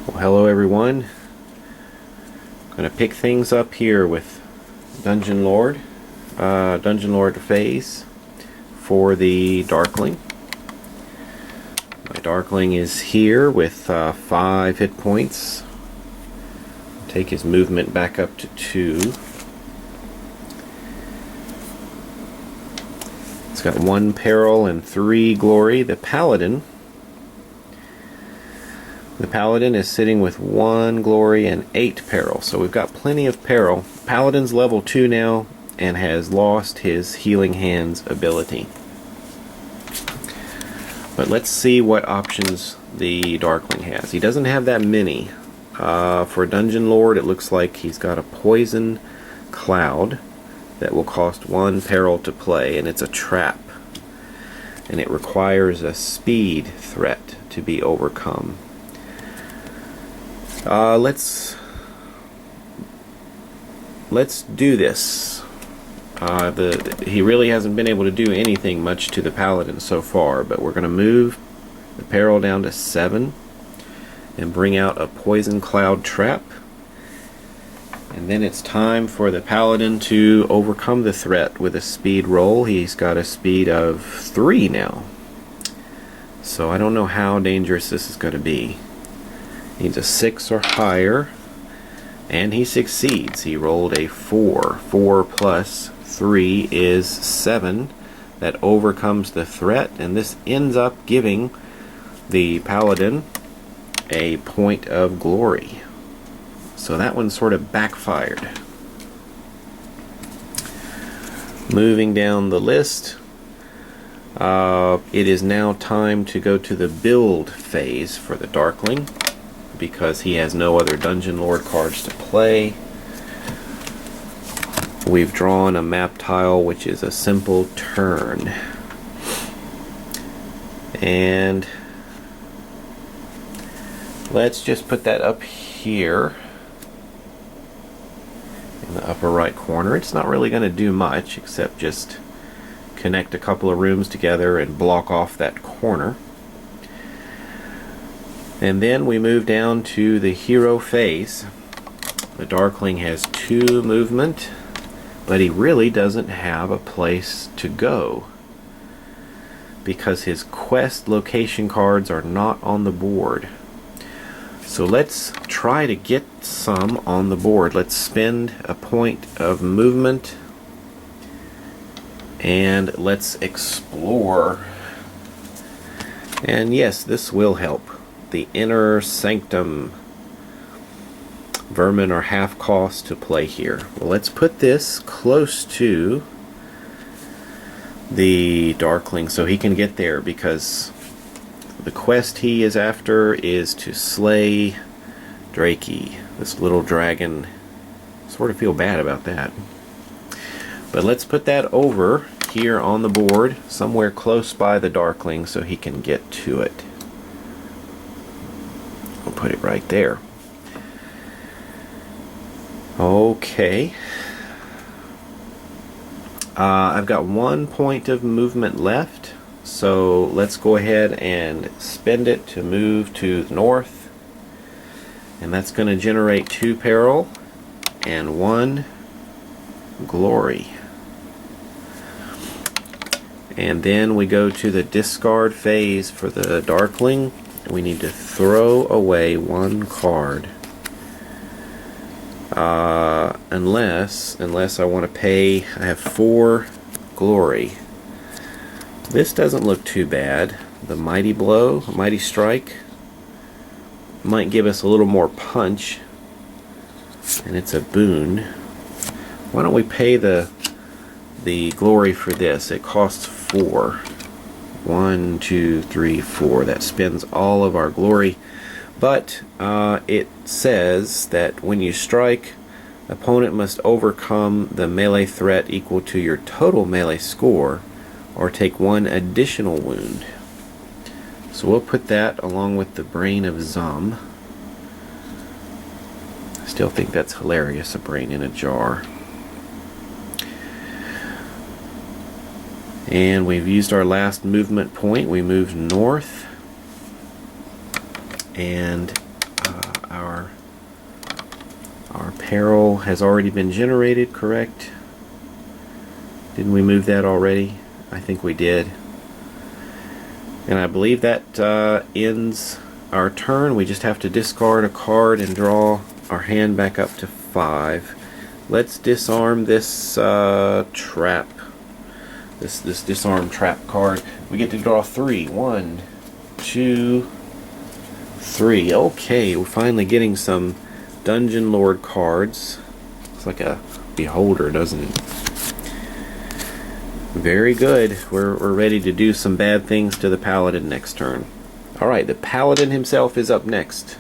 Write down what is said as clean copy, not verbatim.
Well, hello everyone. I'm going to pick things up here with Dungeon Lord phase for the Darkling. My Darkling is here with 5 hit points. Take his movement back up to 2. It's got 1 peril and 3 glory. The paladin is sitting with 1 glory and 8 peril, so we've got plenty of peril. Paladin's level 2 now and has lost his Healing Hands ability. But let's see what options the Darkling has. He doesn't have that many. For Dungeon Lord, it looks like he's got a Poison Cloud that will cost 1 peril to play, and it's a trap. And it requires a speed threat to be overcome. Let's do this. He really hasn't been able to do anything much to the Paladin so far, but we're going to move the peril down to 7 and bring out a Poison Cloud trap. And then it's time for the Paladin to overcome the threat with a speed roll. He's got a speed of 3 now, so I don't know how dangerous this is going to be. Needs a 6 or higher, and he succeeds. He rolled a 4. 4 plus 3 is 7. That overcomes the threat, and this ends up giving the Paladin a point of glory. So that one sort of backfired. Moving down the list, it is now time to go to the build phase for the Darkling, because he has no other Dungeon Lord cards to play. We've drawn a map tile, which is a simple turn. And let's just put that up here in the upper right corner. It's not really going to do much except just connect a couple of rooms together and block off that corner. And then we move down to the hero phase. The Darkling has 2 movement, but he really doesn't have a place to go because his quest location cards are not on the board. So let's try to get some on the board. Let's spend a point of movement and let's explore. And yes, this will help. The Inner Sanctum. Vermin are half cost to play here. Well, let's put this close to the Darkling so he can get there, because the quest he is after is to slay Drakey, this little dragon. Sort of feel bad about that. But let's put that over here on the board, somewhere close by the Darkling so he can get to it. We'll put it right there. Okay. I've got 1 point of movement left, so let's go ahead and spend it to move to the north. And that's going to generate 2 peril and 1 glory. And then we go to the discard phase for the Darkling. We need to throw away 1 card. Unless I want to pay. I have 4 glory. This doesn't look too bad. The Mighty Blow, Mighty Strike, might give us a little more punch, and it's a boon. Why don't we pay the glory for this? It costs 4. 1, 2, 3, 4. That spends all of our glory. But it says that when you strike, opponent must overcome the melee threat equal to your total melee score, or take 1 additional wound. So we'll put that along with the Brain of Zum. I still think that's hilarious, a brain in a jar. And we've used our last movement point. We moved north. And our peril has already been generated, correct? Didn't we move that already? I think we did. And I believe that ends our turn. We just have to discard a card and draw our hand back up to 5. Let's disarm this trap. This disarm trap card. We get to draw 3. 1, 2, 3. Okay, we're finally getting some Dungeon Lord cards. Looks like a beholder, doesn't it? Very good. We're ready to do some bad things to the paladin next turn. Alright, the paladin himself is up next.